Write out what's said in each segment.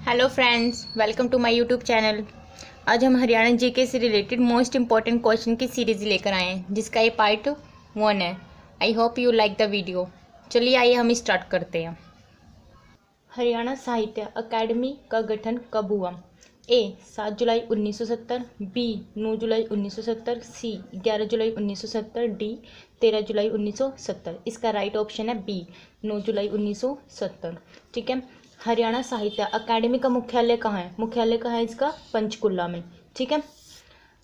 Hello friends, welcome to my YouTube channel. आज हम Haryana GK से रिलेटेड मोस्ट इंपॉर्टेंट क्वेश्चन की सीरीज लेकर आए हैं, जिसका ये पार्ट 1 है। I hope you like the video. चलिए आइए हम स्टार्ट करते हैं। हरियाणा साहित्य अकादमी का गठन कब हुआ? ए 7 जुलाई 1970, बी 9 जुलाई 1970, सी 11 जुलाई 1970, डी 13 जुलाई 1970। इसका राइट ऑप्शन है बी 9 जुलाई 1970। ठीक है। हरियाणा साहित्य अकादमी का मुख्यालय कहाँ है? मुख्यालय कहाँ है इसका? पंचकुला में। ठीक है।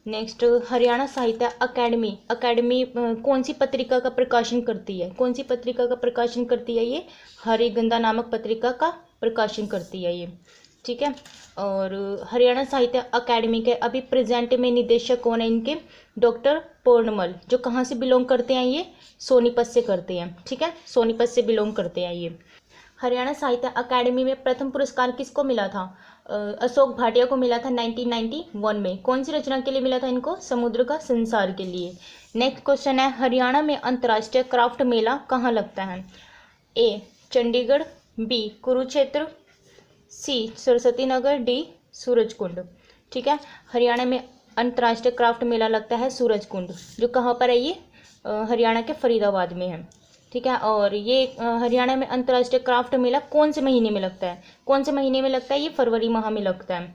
नेक्स्ट, हरियाणा साहित्य अकादमी अकादमी कौन सी पत्रिका का प्रकाशन करती है? कौन सी पत्रिका का प्रकाशन करती है ये? हरिगंधा नामक पत्रिका का प्रकाशन करती है ये। ठीक है। और हरियाणा साहित्य अकादमी के अभी प्रेजेंट में निदेशक कौन है इनके? डॉक्टर पूर्णमल, जो कहाँ से बिलोंग करते हैं ये? सोनीपत से करते हैं। ठीक है, सोनीपत से बिलोंग करते हैं ये। हरियाणा साहित्य अकादमी में प्रथम पुरस्कार किसको मिला था? अशोक भाटिया को मिला था 1991 में। कौन सी रचना के लिए मिला था इनको? समुद्र का संसार के लिए। नेक्स्ट क्वेश्चन है, हरियाणा में अंतर्राष्ट्रीय क्राफ्ट मेला कहाँ लगता है? ए चंडीगढ़, बी कुरुक्षेत्र, सी सरस्वती नगर, डी सूरजकुंड। ठीक है। हरियाणा में अंतर्राष्ट्रीय क्राफ्ट मेला लगता है सूरजकुंड, जो कहाँ पर है ये? हरियाणा के फरीदाबाद में है। ठीक है। और ये हरियाणा में अंतर्राष्ट्रीय क्राफ्ट मेला कौन से महीने में लगता है? कौन से महीने में लगता है? ये फरवरी माह में लगता है।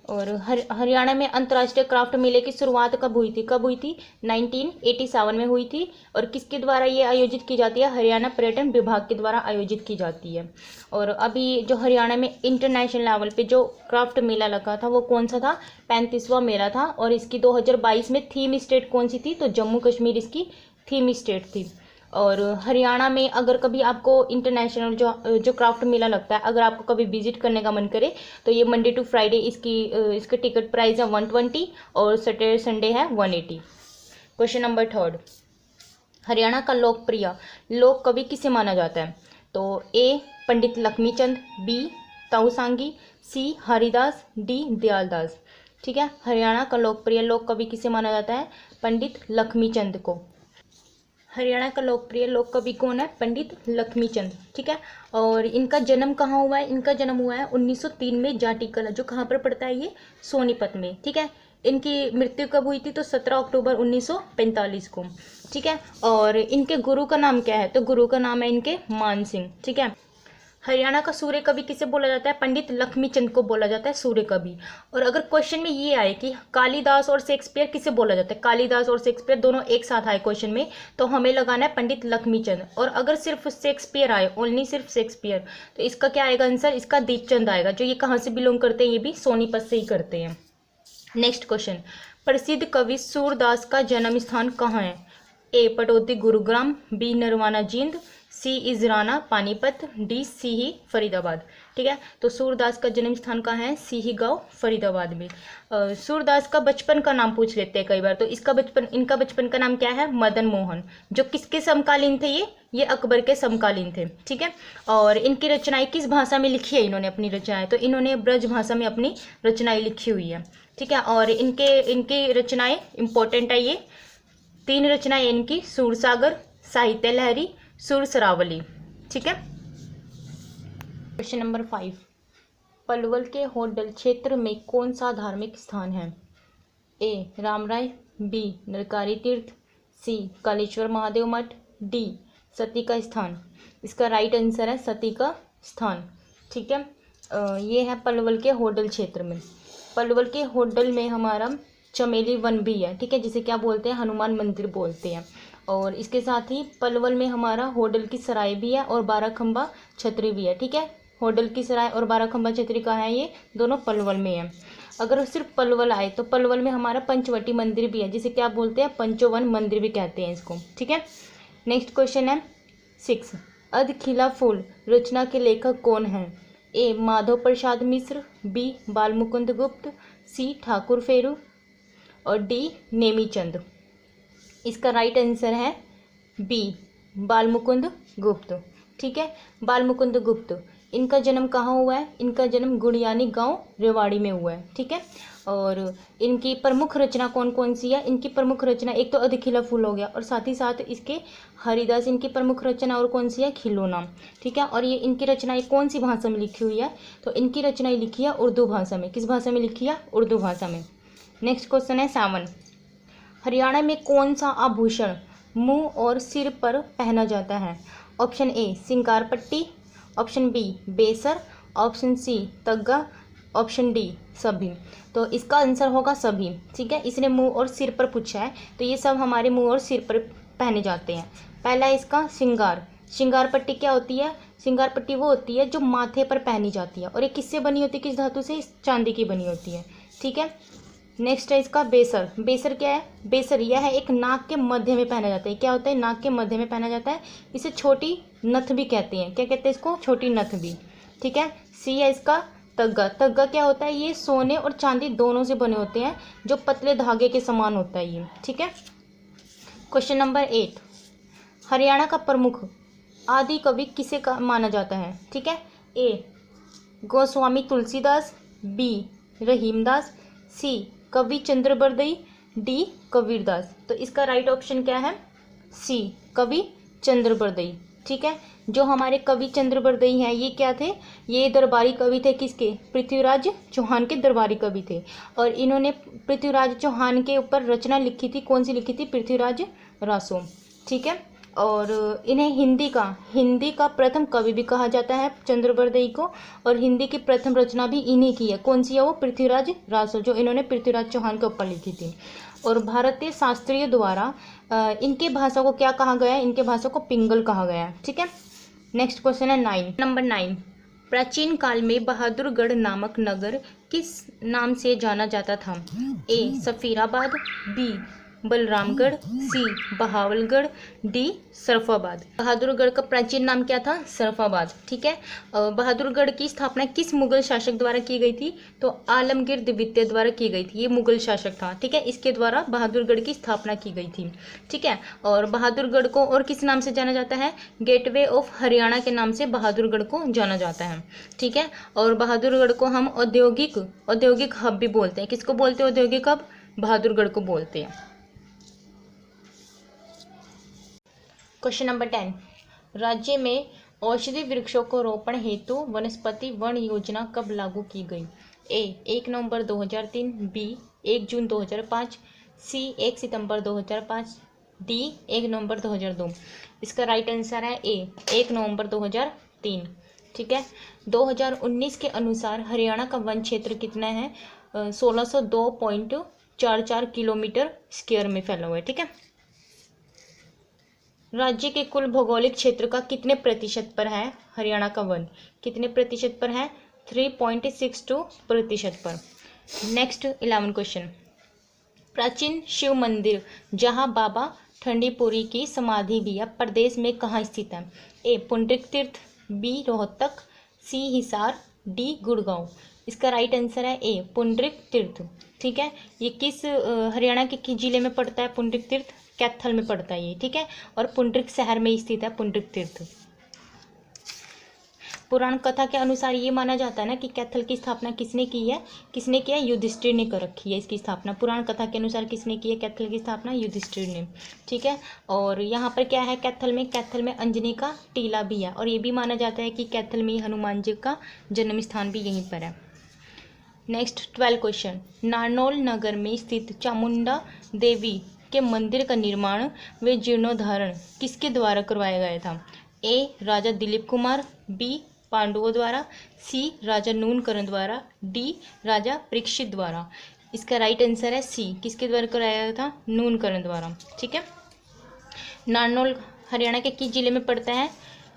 और हरियाणा में अंतर्राष्ट्रीय क्राफ्ट मेले की शुरुआत कब हुई थी? कब हुई थी? 1987 में हुई थी। और किसके द्वारा ये आयोजित की जाती है? हरियाणा पर्यटन विभाग के द्वारा आयोजित की जाती है। और अभी जो हरियाणा में इंटरनेशनल लेवल पे जो क्राफ्ट मेला लगा था वो कौन सा था? 35वां मेला था। और इसकी 2022 में थीम स्टेट कौन सी थी? तो जम्मू कश्मीर इसकी थीम स्टेट थी। और हरियाणा में अगर कभी आपको इंटरनेशनल जो क्राफ्ट मेला लगता है, अगर आपको कभी विजिट करने का मन करे तो ये मंडे टू फ्राइडे इसके टिकट प्राइस है 120 और सैटरडे संडे है 180। क्वेश्चन नंबर 3, हरियाणा का लोकप्रिय लोक कवि किसे माना जाता है? तो ए पंडित लक्ष्मीचंद, बी ताऊसांगी, सी हरिदास, डी दयालदास। ठीक है। हरियाणा का लोकप्रिय लोक कवि किसे माना जाता है? पंडित लक्ष्मीचंद को। हरियाणा का लोकप्रिय लोक कवि कौन है? पंडित लक्ष्मीचंद। ठीक है। और इनका जन्म कहाँ हुआ है? इनका जन्म हुआ है 1903 में जाटीकला, जो कहाँ पर पड़ता है ये? सोनीपत में। ठीक है। इनकी मृत्यु कब हुई थी? तो 17 अक्टूबर 1945 को। ठीक है। और इनके गुरु का नाम क्या है? तो गुरु का नाम है इनके मान सिंह। ठीक है। हरियाणा का सूर्य कवि किसे बोला जाता है? पंडित लक्ष्मीचंद को बोला जाता है सूर्य कवि। और अगर क्वेश्चन में ये आए कि कालिदास और शेक्सपियर किसे बोला जाता है? कालिदास और शेक्सपियर दोनों एक साथ आए क्वेश्चन में, तो हमें लगाना है पंडित लक्ष्मीचंद। और अगर सिर्फ शेक्सपियर आए, ओनली सिर्फ शेक्सपियर, तो इसका क्या आएगा आंसर? इसका दीपचंद आएगा, जो ये कहाँ से बिलोंग करते हैं? ये भी सोनीपत से ही करते हैं। नेक्स्ट क्वेश्चन, प्रसिद्ध कवि सूरदास का जन्म स्थान कहाँ है? ए पटौदी गुरुग्राम, बी नरवाना जींद, सी इजराना पानीपत, डी सीही फरीदाबाद। ठीक है। तो सूरदास का जन्म स्थान कहाँ है? सीही गांव फरीदाबाद में। सूरदास का बचपन का नाम पूछ लेते हैं कई बार, तो इनका बचपन का नाम क्या है? मदन मोहन। जो किसके समकालीन थे ये अकबर के समकालीन थे। ठीक है। और इनकी रचनाएं किस भाषा में लिखी है इन्होंने अपनी रचनाएं? तो इन्होंने ब्रज भाषा में अपनी रचनाएं लिखी हुई है। ठीक है। और इनकी रचनाएं इंपॉर्टेंट है। ये 3 रचनाएं इनकी, सूरसागर, साहित्य लहरी, सुर सरावली। ठीक है। क्वेश्चन नंबर 5, पलवल के होडल क्षेत्र में कौन सा धार्मिक स्थान है? ए रामराय, बी नरकारी तीर्थ, सी कालेश्वर महादेव मठ, डी सती का स्थान। इसका राइट आंसर है सती का स्थान। ठीक है। ये है पलवल के होडल क्षेत्र में। पलवल के होडल में हमारा चमेली वन भी है। ठीक है, जिसे क्या बोलते हैं? हनुमान मंदिर बोलते हैं। और इसके साथ ही पलवल में हमारा होडल की सराय भी है और 12 खंबा छतरी भी है। ठीक है। होडल की सराय और 12 खंबा छतरी कहाँ है? ये दोनों पलवल में है। अगर सिर्फ पलवल आए तो पलवल में हमारा पंचवटी मंदिर भी है, जिसे क्या बोलते हैं? पंचोवन मंदिर भी कहते हैं इसको। ठीक है। नेक्स्ट क्वेश्चन है 6, अधखिला फूल रचना के लेखक कौन है? ए माधव प्रसाद मिश्र, बी बालमुकुंद गुप्त, सी ठाकुर फेरू और डी नेमीचंद। इसका राइट आंसर है बी बालमुकुंद गुप्त। ठीक है। बालमुकुंद गुप्त इनका जन्म कहाँ हुआ है? इनका जन्म गुड़ियानी गांव रेवाड़ी में हुआ है। ठीक है, और इनकी प्रमुख रचना कौन कौन सी है? इनकी प्रमुख रचना एक तो अधिखिला फूल हो गया, और साथ ही साथ इसके हरिदास इनकी प्रमुख रचना और कौन सी है? खिलौना। ठीक है, और ये इनकी रचनाएं कौन सी भाषा में लिखी हुई है? तो इनकी रचनाएं लिखी है उर्दू भाषा में। किस भाषा में लिखी है? उर्दू भाषा में। नेक्स्ट क्वेश्चन है 7। हरियाणा में कौन सा आभूषण मुंह और सिर पर पहना जाता है? ऑप्शन ए सिंगार पट्टी, ऑप्शन बी बेसर, ऑप्शन सी तग्गा, ऑप्शन डी सभी। तो इसका आंसर होगा सभी। ठीक है, इसने मुंह और सिर पर पूछा है, तो ये सब हमारे मुंह और सिर पर पहने जाते हैं। पहला इसका श्रृंगार। श्रृंगार पट्टी क्या होती है? श्रृंगार पट्टी वो होती है जो माथे पर पहनी जाती है, और ये किससे बनी होती है? किस धातु से? चांदी की बनी होती है। ठीक है, नेक्स्ट है इसका बेसर। बेसर क्या है? बेसर यह है एक नाक के मध्य में पहना जाता है। क्या होता है? नाक के मध्य में पहना जाता है। इसे छोटी नथ भी कहते हैं। क्या कहते हैं इसको? छोटी नथ भी। ठीक है, सी है इसका तग्गा। तग्गा क्या होता है? ये सोने और चांदी दोनों से बने होते हैं, जो पतले धागे के समान होता है ये। ठीक है, क्वेश्चन नंबर 8। हरियाणा का प्रमुख आदि कवि किसे माना जाता है? ठीक है, ए गोस्वामी तुलसीदास, बी रहीमदास, सी कवि चंद्रबरदई, डी कबीरदास। तो इसका राइट ऑप्शन क्या है? सी कवि चंद्रबरदई। ठीक है, जो हमारे कवि चंद्रबरदई हैं ये क्या थे? ये दरबारी कवि थे। किसके? पृथ्वीराज चौहान के दरबारी कवि थे, और इन्होंने पृथ्वीराज चौहान के ऊपर रचना लिखी थी। कौन सी लिखी थी? पृथ्वीराज रासो। ठीक है, और इन्हें हिंदी का प्रथम कवि भी कहा जाता है चंद्रबरदई को, और हिंदी की प्रथम रचना भी इन्हीं की है। कौन सी है वो? पृथ्वीराज रासो, जो इन्होंने पृथ्वीराज चौहान के ऊपर लिखी थी। और भारतीय शास्त्रीय द्वारा इनके भाषा को क्या कहा गया है? इनके भाषा को पिंगल कहा गया है। ठीक है, नेक्स्ट क्वेश्चन है 9। नंबर 9। प्राचीन काल में बहादुरगढ़ नामक नगर किस नाम से जाना जाता था? ए सफीराबाद, बी बलरामगढ़, सी बहावलगढ़, डी सरफाबाद। बहादुरगढ़ का प्राचीन नाम क्या था? सरफाबाद। ठीक है, बहादुरगढ़ की स्थापना किस मुगल शासक द्वारा की गई थी? तो आलमगीर द्वितीय द्वारा की गई थी। ये मुगल शासक था। ठीक है, इसके द्वारा बहादुरगढ़ की स्थापना की गई थी। ठीक है, और बहादुरगढ़ को और किस नाम से जाना जाता है? गेटवे ऑफ हरियाणा के नाम से बहादुरगढ़ को जाना जाता है। ठीक है, और बहादुरगढ़ को हम औद्योगिक हब भी बोलते हैं। किसको बोलते हैं औद्योगिक हब? बहादुरगढ़ को बोलते हैं। Question number 10। राज्य में औषधि वृक्षों को रोपण हेतु वनस्पति वन योजना कब लागू की गई? ए 1 नवंबर 2003, बी 1 जून 2005, सी 1 सितंबर 2005, डी 1 नवंबर 2002। इसका राइट आंसर है ए 1 नवंबर 2003। ठीक है, 2019 के अनुसार हरियाणा का वन क्षेत्र कितना है? 1602.44 किलोमीटर स्क्वायर में फैला हुआ है। ठीक है, राज्य के कुल भौगोलिक क्षेत्र का कितने प्रतिशत पर है हरियाणा का वन? कितने प्रतिशत पर है? 3.62% पर। Next 11 question. प्राचीन शिव मंदिर जहां बाबा ठंडीपुरी की समाधि भी है प्रदेश में कहाँ स्थित है? ए पुंडरिक तीर्थ, बी रोहतक, सी हिसार, डी गुड़गांव। इसका राइट आंसर है ए पुंडरिक तीर्थ। ठीक है, ये किस हरियाणा के किस जिले में पड़ता है? पुंडरिक तीर्थ कैथल में पड़ता है ये। ठीक है, और पुंडरिक शहर में स्थित है पुंडरिक तीर्थ। पुराण कथा के अनुसार ये माना जाता है ना कि कैथल की स्थापना किसने की है? किसने किया? युधिष्ठिर ने कर रखी है इसकी स्थापना। पुराण कथा के अनुसार किसने की है कैथल की स्थापना? युधिष्ठिर ने। ठीक है, और यहाँ पर क्या है कैथल में? कैथल में अंजनी का टीला भी है, और ये भी माना जाता है कि कैथल में हनुमान जी का जन्म स्थान भी यहीं पर है। Next 12 question. नारनौल नगर में स्थित चामुंडा देवी के मंदिर का निर्माण व जीर्णोद्धारण किसके द्वारा करवाया गया था? ए राजा दिलीप कुमार, बी पांडवों द्वारा, सी राजा नूनकरण द्वारा, डी राजा परीक्षित द्वारा। इसका राइट आंसर है सी। किसके द्वारा कराया गया था? नूनकरण द्वारा। ठीक है, नारनौल हरियाणा के किस जिले में पड़ता है?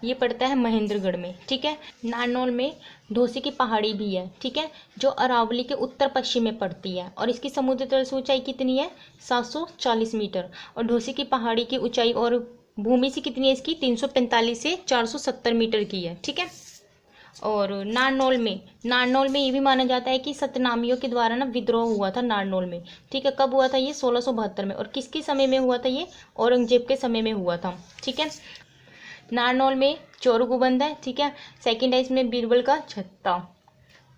ये पड़ता है महेंद्रगढ़ में। ठीक है, नारनौल में ढोसी की पहाड़ी भी है। ठीक है, जो अरावली के उत्तर पश्चिम में पड़ती है, और इसकी समुद्र तल से ऊंचाई कितनी है? 740 मीटर। और ढोसी की पहाड़ी की ऊंचाई और भूमि से कितनी है इसकी? 345 से 470 मीटर की है। ठीक है, और नारनौल में ये भी माना जाता है कि सतनामियों के द्वारा ना विद्रोह हुआ था नारनौल में। ठीक है, कब हुआ था ये? 1672 में। और किसके समय में हुआ था ये? औरंगजेब के समय में हुआ था। ठीक है, नारनौल में चोरगुबंद है, ठीक है। सेकंड है इसमें बीरबल का छत्ता,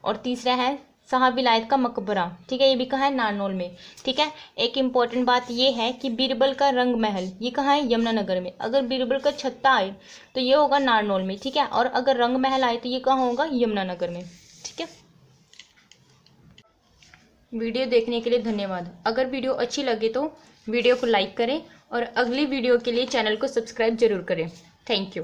और तीसरा है शाह विलायत का मकबरा, ठीक है। ये भी कहाँ है? नारनौल में, ठीक है। एक इम्पॉर्टेंट बात ये है कि बीरबल का रंग महल ये कहाँ है? यमुनानगर में। अगर बीरबल का छत्ता आए तो ये होगा नारनौल में, ठीक है। और अगर रंग महल आए तो ये कहाँ होगा? यमुनानगर में, ठीक है। वीडियो देखने के लिए धन्यवाद। अगर वीडियो अच्छी लगे तो वीडियो को लाइक करें और अगली वीडियो के लिए चैनल को सब्सक्राइब जरूर करें। Thank you.